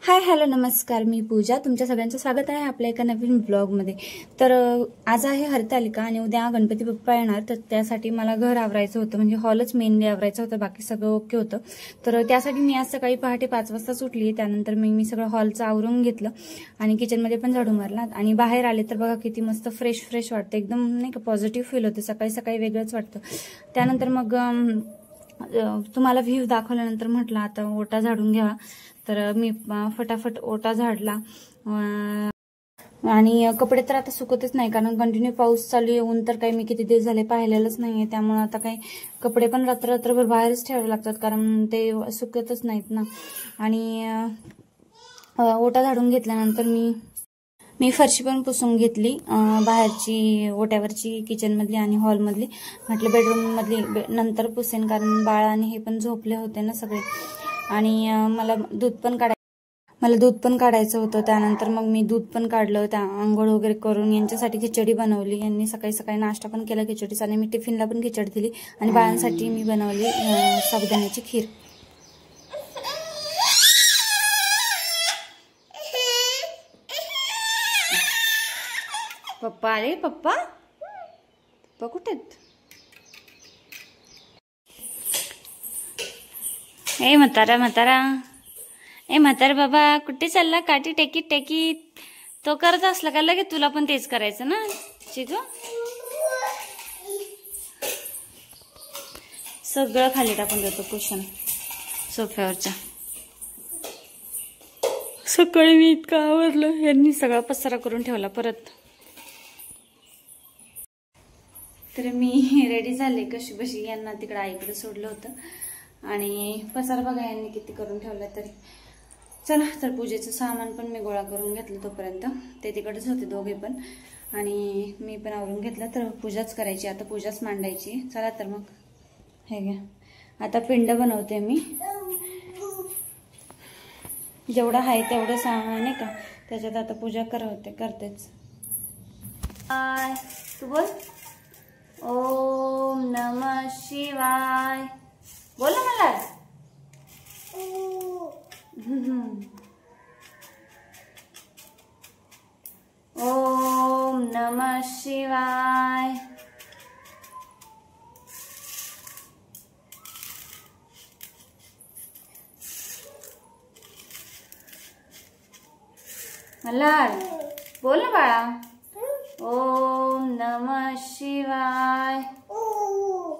Hi hello नमस्कार, मी पूजा. तुमच्या सगळ्यांचं स्वागत आहे आपल्या एका नवीन ब्लॉगमध्ये. तर आज आहे हरतालिका आणि उद्या गणपती बाप्पा येणार. तर त्यासाठी मला घर आवरायचं होतं, म्हणजे हॉलच मेनली आवरायचं होतं, बाकी सगळं ओके होतं. तर त्यासाठी मी आज सकाळी पहाटे 5 वाजता उठली. त्यानंतर मी सगळं हॉलचं आवरून घेतलं आणि किचनमध्ये पण झाडू मारला आणि बाहेर आले तर बघा किती मस्त फ्रेश फ्रेश वाटतं, एकदम नाही का पॉझिटिव्ह फील होते. सकाळी सकाळी वेगळंच वाटतं. त्यानंतर मग तुम्हाला व्ह्यू दाखवल्यानंतर म्हटलं आता ओटा झाडून घ्यावा. तर मी फटाफट ओटा झाडला आणि कपडे तर आता सुकतच नाही, कारण कंटिन्यू पाऊस चालू येऊन तर काही मी किती दिवस झाले पाहिलेलंच नाहीये. त्यामुळे आता काही कपडे पण रात्रभर बाहेरच ठेवावे लागतात, कारण ते सुकतच नाहीत ना. आणि ओटा झाडून घेतल्यानंतर मी फरशी पण पुसून घेतली, बाहेरची ओट्यावरची, किचनमधली आणि हॉलमधली. म्हटलं बेडरूममधली नंतर पुसेन, कारण बाळा आणि हे पण झोपले होते ना सगळे. आणि मला दूध पण काढायचं होतं. त्यानंतर मग मी दूध पण काढलं, त्या आंघोळ वगैरे करून यांच्यासाठी खिचडी बनवली. यांनी सकाळी सकाळी नाश्ता पण केला खिचडीचा, आणि मी टिफिनला पण खिचडी दिली. आणि बाळांसाठी मी बनवली साबुदाण्याची खीर. पप्पा आले. पप्पा कुठे आहेत? ए म्हातारा बाबा कुठे चालला? काठी टेकीत तो करत असला का लगेच तुला पण तेच करायचं ना चिकू. सगळं खाली टाकून देतो कुशन सोफ्यावरच्या. सकाळी मी इतकं आवरलं, यांनी सगळा पसारा करून ठेवला परत. तर मी रेडी झाले कशी बशी. यांना तिकडे आईकडे सोडलं होतं आणि पसार बघा यांनी किती करून ठेवला. तरी चला, तर पूजेचं सामान पण मी गोळा करून घेतलं. तोपर्यंत ते तिकडेच होते दोघे पण, आणि मी पण आवरून घेतलं. तर पूजाच करायची आता, पूजाच मांडायची. चला तर मग हे घ्या. आता पिंड बनवते मी, जेवढं आहे तेवढं सामान नाही का, त्याच्यात आता पूजा करतेच. तू बोल. ओम नमः शिवाय बोल ना मला. ओम नमः शिवाय. मल्हार बोल ना बाळा. ओम नमः शिवाय. ओम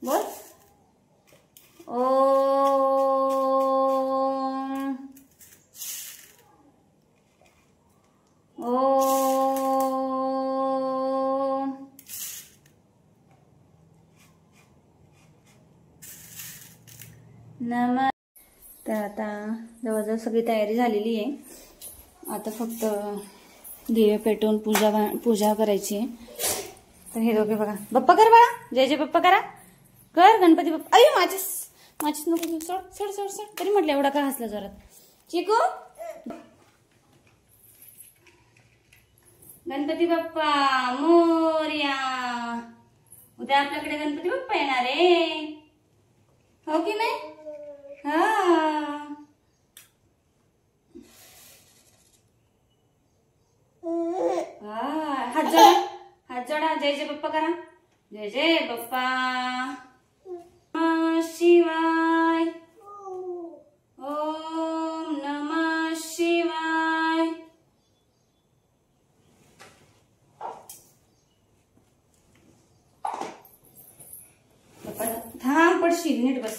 बोल. ओम नमः. तर आता जवळजवळ सगळी तयारी झालेली आहे. आता फक्त दिवे पेटवून पूजा करायची आहे. तर हे दोघे बघा. बाप्पा कर बाळा, जय जय बाप्पा करा. कर गणपती बाप्पा. अय्यो माचीस नको, सोड. तरी म्हटलं एवढा का हसला जोरात चिकू. गणपती बाप्पा मोरया. उद्या आपल्याकडे गणपती बाप्पा येणार आहे, हो की नाही? हात जोडा. जय जय बाप्पा करा. जय जय बाप्पा. शिवाय. ओम नमः शिवाय. थांब, पडशील. नीट बस.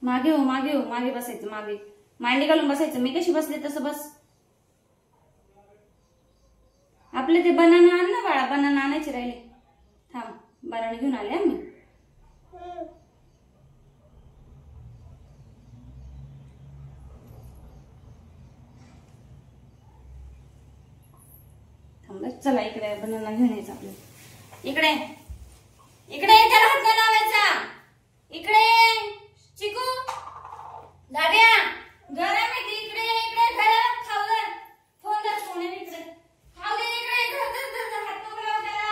मागे हो, मागे बसायचं. मागे मांडी घालून बसायचं. मी कशी बसले तसं बस. आपले ते बनाना आण ना बाळा, बनाना आणायचे राहिले. थांब, बनाना घेऊन आले आम्ही. थांब, चला इकडे बनाना घेऊन यायचं आपल्याला. इकडे त्याला हात नाही लावायचा. इकडे चिकू दाद्या गरम आहे. इकडे गरम खाऊ. फोन कर. इकडे खाऊ दे. इकडे हात नको लावू त्याला.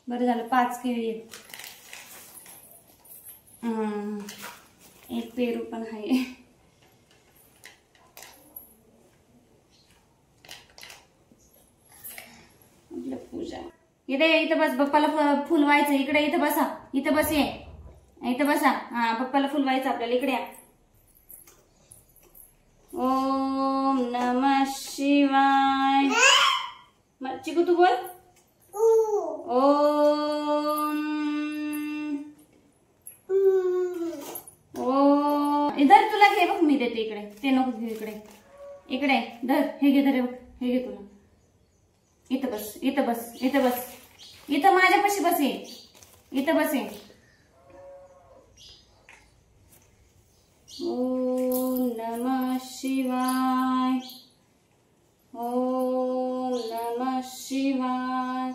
बरं झालं 5 केळी आहेत. एक पेरू पण आहे. पूजा इथं बस. बाप्पाला फुलवायचं. इकडे इथं बसा. इथं बस. इथं बसा. हा बाप्पाला फुलवायचं आपल्याला. इकडे या. ओम नमः शिवाय. चिकू तू बोल. ओम इधर तुला घे बघ. मी देते इकडे. ते नको घेऊ. इकडे इकडे धर. हे घे. धर बघ. हे घे तुला. इथं बस. इथं बस. इथं बस. इथं माझ्यापाशी बस. इथं बस. ओम नमः शिवाय. ओम नमः शिवाय.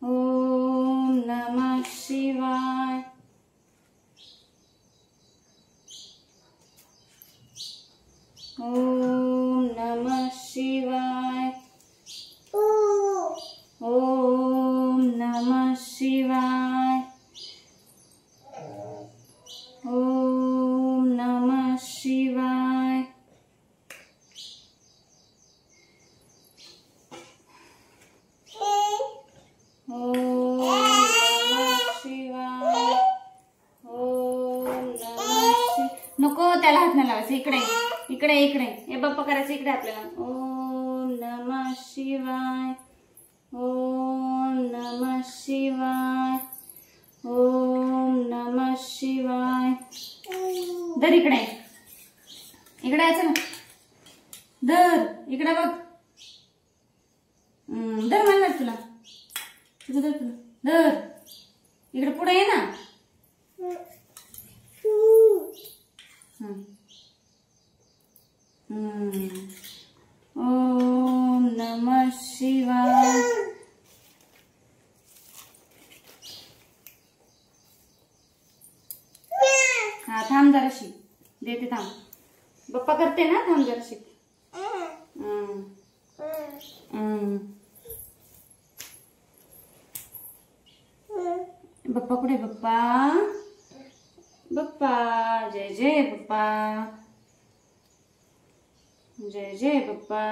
ओम नमः शिवाय. ओम नमः शिवाय. ओम नमः शिवाय. ओम नमः शिवाय. नको त्याला हात नाही लावायचं. इकडे इकडे इकडे. हे बाप्पा करायचं इकडे आपल्याला. ओम नमः शिवाय. ओम नमः शिवाय. ओम नमः शिवाय. धर इकडे. इकडे यायचं ना. धर इकडे बघ. धर मला तुला. धर तुला. धर इकडे पुढे ये ना. ओम नमः शिवाय. हा थांब जराशी. देते थांब. बाप्पा करते ना. थांब जराशी. बाप्पा कुठे. बाप्पा बाप्पा. जय जय बाप्पा. जय जय बाप्पा.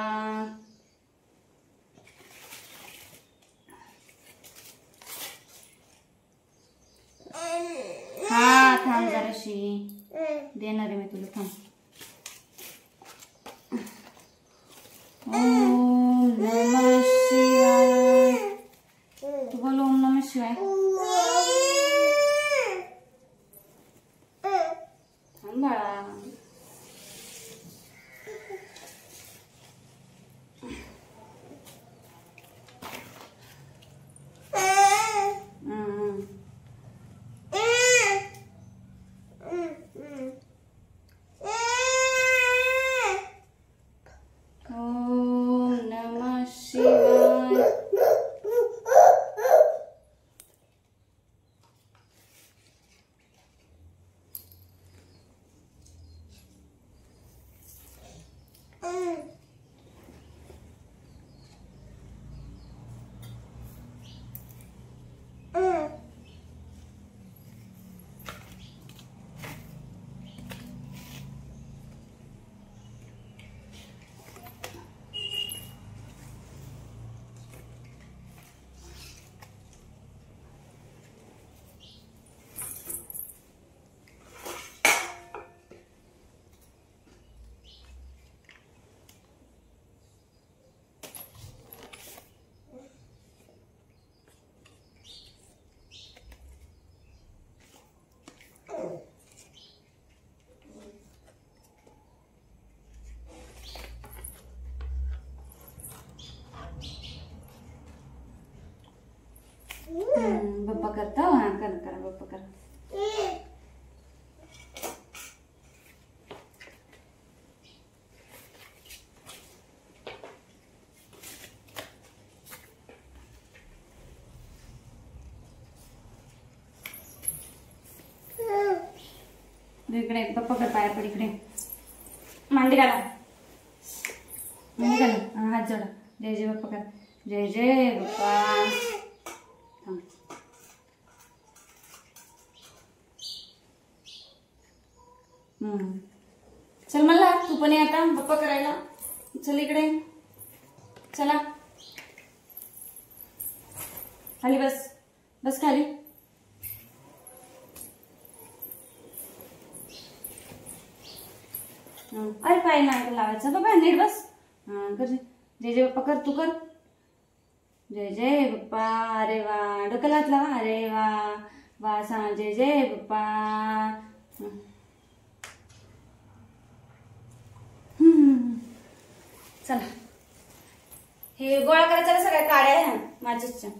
हा थांब जराशी. देणार आहे मी तुला. थांब. ओम नमः शिवाय. तू बोल ओम नमः शिवाय. थांब बाळा. ओम नमः शिवाय. बाप्पा करता. हा करा करा. बाप्पा करा. इकडे बाप्पा कर. पाया पड. इकडे मांडी घाला. मांडी घाला. हात जोडा. जय जय बाप्पा कर. जय जय बाप्पा. चल मला तू पण ये आता बाप्पा करायला. चल इकडे. चला खाली बस. बस खाली. अरे पाय नाही लावायचं बाबा. नीट बस. कर जय जय बाप्पा कर. तू कर. जय जय बाप्पा. अरे वा. डोक्याला हात लावा. अरे वा वा. सांग जय जय बाप्पा. चला हे गोळा करायचा सगळ्या काड्या ह्या माझ्याच्या.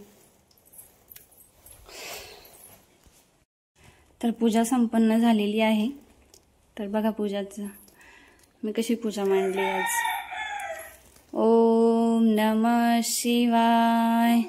तर पूजा संपन्न झालेली आहे. तर बघा पूजाचं मी कशी पूजा मांडली आज. ओम नमः शिवाय.